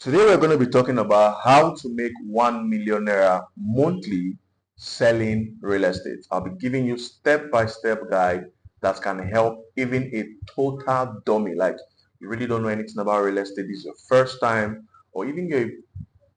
Today we're going to be talking about how to make 1 million naira monthly selling real estate. I'll be giving you step-by-step guide that can help even a total dummy, like you really don't know anything about real estate, this is your first time, or even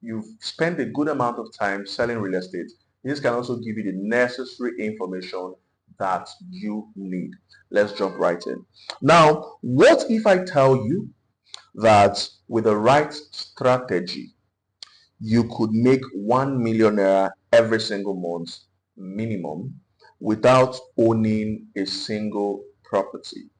you've spent a good amount of time selling real estate. This can also give you the necessary information that you need. Let's jump right in. Now, what if I tell you that with the right strategy, you could make 1 million naira every single month minimum without owning a single property?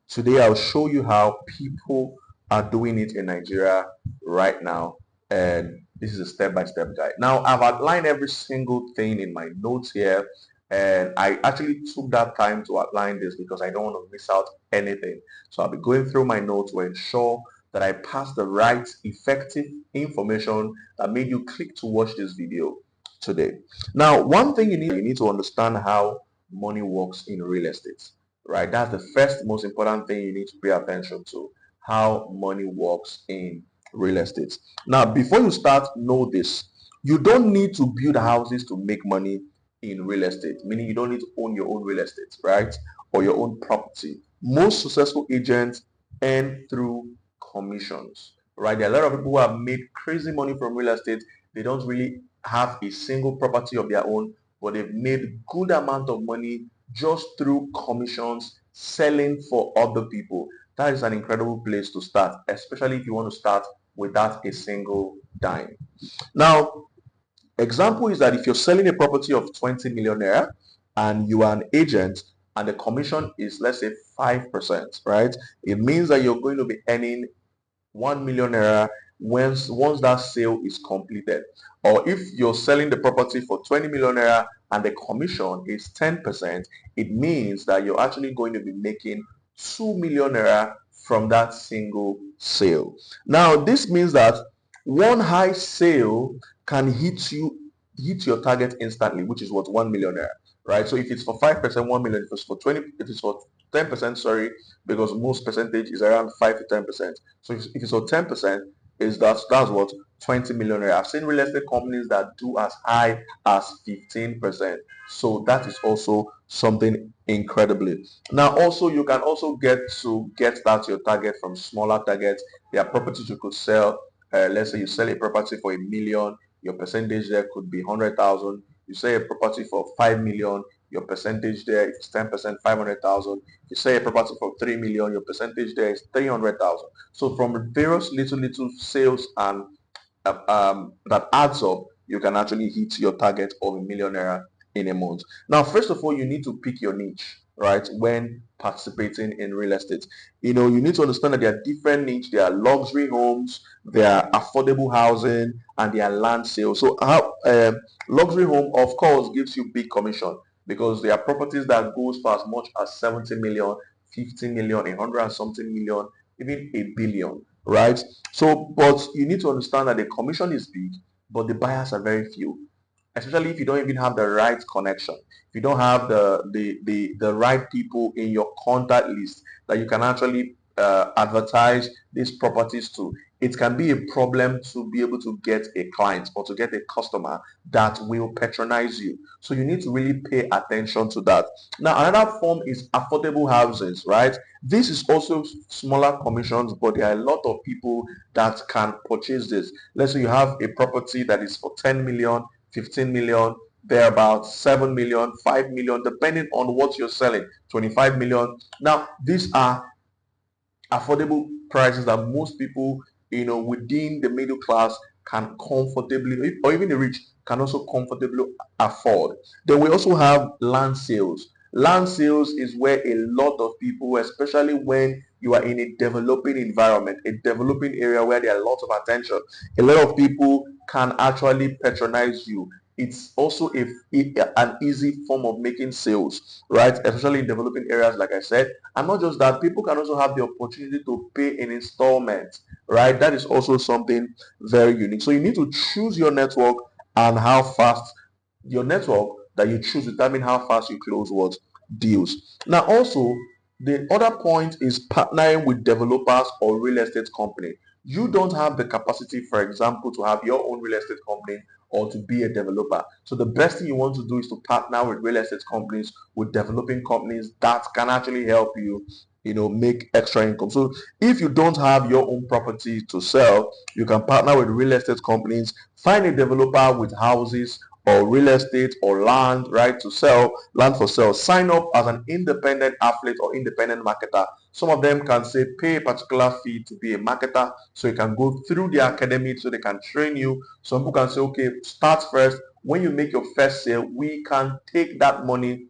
Today, I'll show you how people are doing it in Nigeria right now. And this is a step-by-step guide. Now, I've outlined every single thing in my notes here. And I actually took that time to outline this because I don't want to miss out anything. So I'll be going through my notes to ensure that I pass the right, effective information that made you click to watch this video today. Now, one thing you need to understand how money works in real estate, right? That's the first most important thing you need to pay attention to, how money works in real estate. Now, before you start, know this. You don't need to build houses to make money in real estate, meaning you don't need to own your own real estate, right? Or your own property. Most successful agents earn through commissions, right? There are a lot of people who have made crazy money from real estate. They don't really have a single property of their own, but they've made good amount of money just through commissions selling for other people. That is an incredible place to start, especially if you want to start without a single dime. Now, example is that if you're selling a property of 20 million naira and you are an agent and the commission is, let's say, 5%, right? It means that you're going to be earning 1 million naira once that sale is completed. Or if you're selling the property for 20 million naira and the commission is 10%, it means that you're actually going to be making 2 million naira from that single sale. Now, this means that one high sale can hit your target instantly, which is what, 1 million naira, right? So if it's for 5%, 1 million. If it's for 20, if it's for 10%, sorry, because most percentage is around 5 to 10%. So if it's for 10%, that's what, 20 million naira. I've seen real estate companies that do as high as 15%. So that is also something incredibly. Now also you can also get that your target from smaller targets. There are properties you could sell. Let's say you sell a property for 1 million, your percentage there could be 100,000. You sell a property for 5 million, your percentage there is 10%, 500,000. You sell a property for 3 million, your percentage there is 300,000. So from various little sales and that adds up, you can actually hit your target of 1 million naira in a month. Now, first of all, you need to pick your niche, right? When participating in real estate, you need to understand that there are different niche. There are luxury homes, there are affordable housing, and there are land sales. So, how luxury home, of course, gives you big commission because there are properties that goes for as much as 70 million, 50 million, 100 and something million, even a billion, right? So, but you need to understand that the commission is big, but the buyers are very few, especially if you don't even have the right connection. If you don't have the right people in your contact list that you can actually advertise these properties to, it can be a problem to be able to get a client or to get a customer that will patronize you. So you need to really pay attention to that. Now, another form is affordable houses, right? This is also smaller commissions, but there are a lot of people that can purchase this. Let's say you have a property that is for 10 million, 15 million, thereabout 7 million, 5 million, depending on what you're selling, 25 million. Now, these are affordable prices that most people, within the middle class can comfortably, or even the rich can also comfortably afford. Then we also have land sales. Land sales is where a lot of people, especially when you are in a developing environment, a developing area where there are lots of attention, a lot of people can actually patronize you. It's also an easy form of making sales, right? Especially in developing areas, like I said. And not just that, people can also have the opportunity to pay in installments, right? That is also something very unique. So you need to choose your network and how fast your network that you choose determine how fast you close what deals. Now also, the other point is partnering with developers or real estate company. You don't have the capacity, for example, to have your own real estate company or to be a developer. So the best thing you want to do is to partner with real estate companies, with developing companies that can actually help you, make extra income. So if you don't have your own property to sell, you can partner with real estate companies, find a developer with houses or real estate or land, right, to sell, land for sale. Sign up as an independent athlete or independent marketer. Some of them can say pay a particular fee to be a marketer, so you can go through the academy so they can train you. Some people can say, okay, start first. When you make your first sale, we can take that money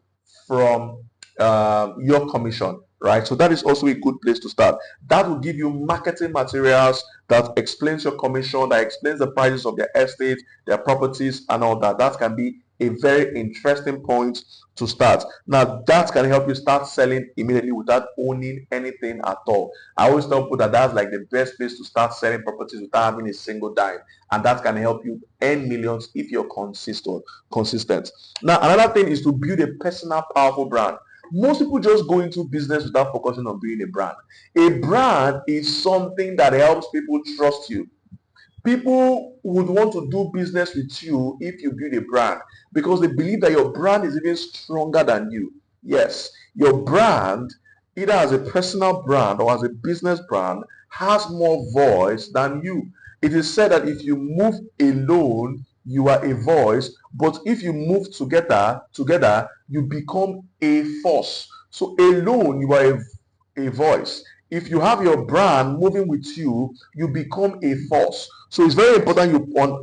from your commission, right? So that is also a good place to start. That will give you marketing materials that explains your commission, that explains the prices of their estate, their properties, and all that. That can be a very interesting point to start. Now, that can help you start selling immediately without owning anything at all. I always tell people that that's like the best place to start selling properties without having a single dime. And that can help you earn millions if you're consistent. Now, another thing is to build a personal, powerful brand. Most people just go into business without focusing on building a brand. A brand is something that helps people trust you. People would want to do business with you if you build a brand because they believe that your brand is even stronger than you. Yes, your brand, either as a personal brand or as a business brand, has more voice than you. It is said that if you move alone, you are a voice, but if you move together, you become a force. So alone, you are a voice. If you have your brand moving with you, you become a force. So it's very important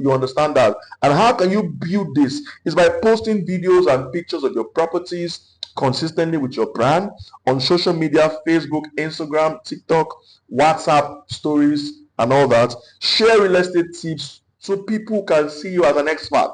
you understand that. And how can you build this? It's by posting videos and pictures of your properties consistently with your brand on social media, Facebook, Instagram, TikTok, WhatsApp stories, and all that. Share real estate tips so people can see you as an expert.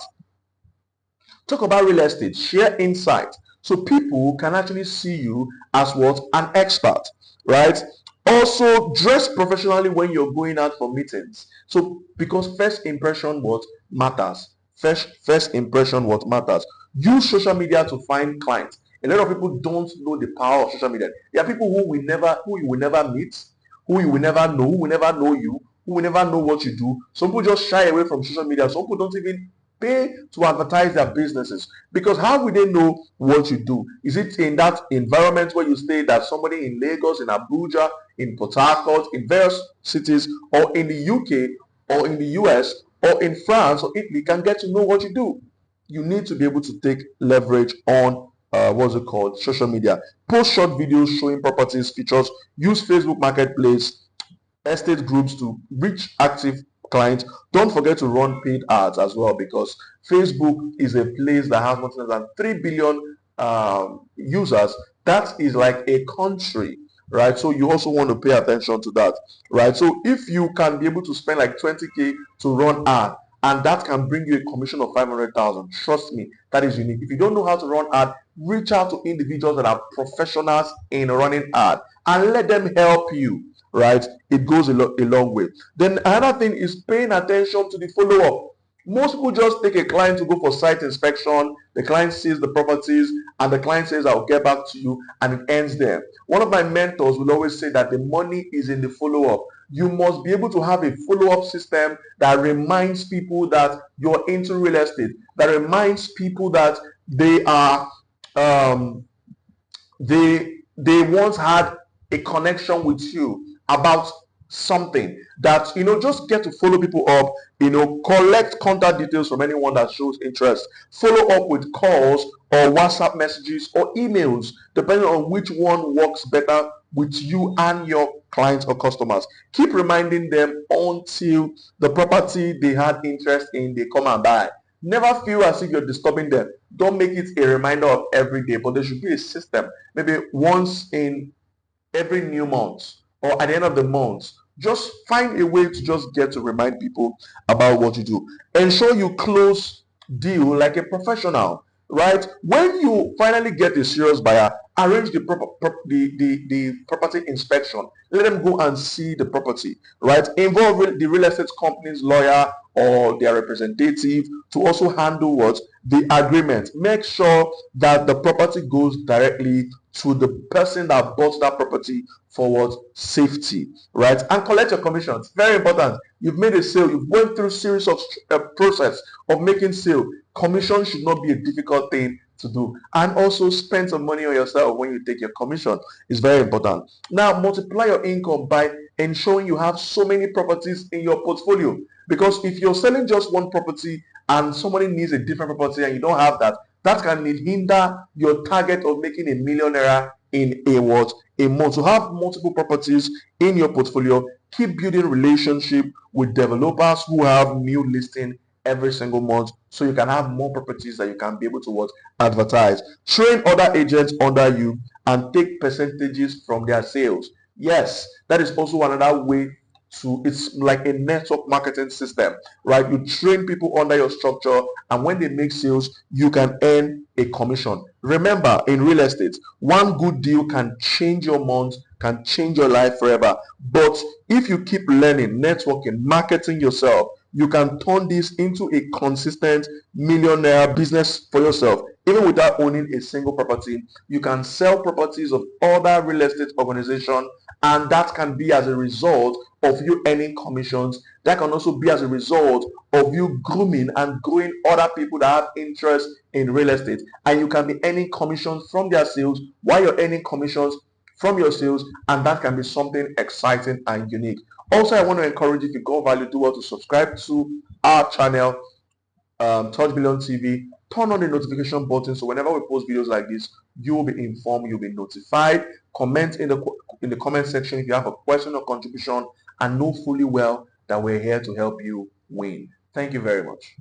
Talk about real estate, share insight so people can actually see you as what? An expert, right? Also, dress professionally when you're going out for meetings. So, because first impression what matters. First impression what matters. Use social media to find clients. A lot of people don't know the power of social media. There are people who you will never meet, who you will never know, who will never know you, who will never know what you do. Some people just shy away from social media. Some people don't even pay to advertise their businesses because how will they know what you do? Is it in that environment where you stay that somebody in Lagos, in Abuja, in Port Harcourt, in various cities, or in the UK, or in the US, or in France or Italy can get to know what you do? You need to be able to take leverage on what's it called, social media. Post short videos showing properties, features. Use Facebook Marketplace, estate groups to reach active clients. Don't forget to run paid ads as well because Facebook is a place that has more than 3 billion users. That is like a country, right? So you also want to pay attention to that, right? So if you can be able to spend like 20K to run ad and that can bring you a commission of 500,000, trust me, that is unique. If you don't know how to run ad, reach out to individuals that are professionals in running ad and let them help you, right? It goes a long way. Then another thing is paying attention to the follow-up. Most people just take a client to go for site inspection. The client sees the properties and the client says, I'll get back to you, and it ends there. One of my mentors will always say that the money is in the follow-up. You must be able to have a follow-up system that reminds people that you're into real estate, that reminds people that they are um, they once had a connection with you about something, that just get to follow people up, collect contact details from anyone that shows interest, follow up with calls or WhatsApp messages or emails depending on which one works better with you and your clients or customers. Keep reminding them until the property they had interest in they come and buy. Never feel as if you're disturbing them. Don't make it a reminder of every day, but there should be a system. Maybe once in every new month or at the end of the month. Just find a way to just get to remind people about what you do. Ensure you close deal like a professional, right? When you finally get a serious buyer, arrange the property inspection. Let them go and see the property, right? Involve the real estate company's lawyer or their representative to also handle what? The agreement. Make sure that the property goes directly to the person that bought that property for what? Safety, right? And collect your commissions. Very important. You've made a sale. You've went through a series of process of making sale. Commission should not be a difficult thing to do. And also spend some money on yourself when you take your commission. It's very important. Now, multiply your income by ensuring you have so many properties in your portfolio. Because if you're selling just one property and somebody needs a different property and you don't have that, that can hinder your target of making a millionaire in a what? A month. To have multiple properties in your portfolio, keep building relationship with developers who have new listing every single month, so you can have more properties that you can be able to what? Advertise. Train other agents under you and take percentages from their sales. Yes, that is also another way to, it's like a network marketing system, right? You train people under your structure, and when they make sales, you can earn a commission. Remember, in real estate, one good deal can change your month, can change your life forever. But if you keep learning, networking, marketing yourself, you can turn this into a consistent millionaire business for yourself. Even without owning a single property, you can sell properties of other real estate organizations, and that can be as a result of you earning commissions. That can also be as a result of you grooming and growing other people that have interest in real estate, and you can be earning commissions from their sales while you're earning commissions from your sales, and that can be something exciting and unique. Also, I want to encourage you, if you got value, do well to subscribe to our channel, Touch Billion TV. Turn on the notification button, so whenever we post videos like this, you will be informed, you'll be notified. Comment in the comment section if you have a question or contribution, and know fully well that we're here to help you win. Thank you very much.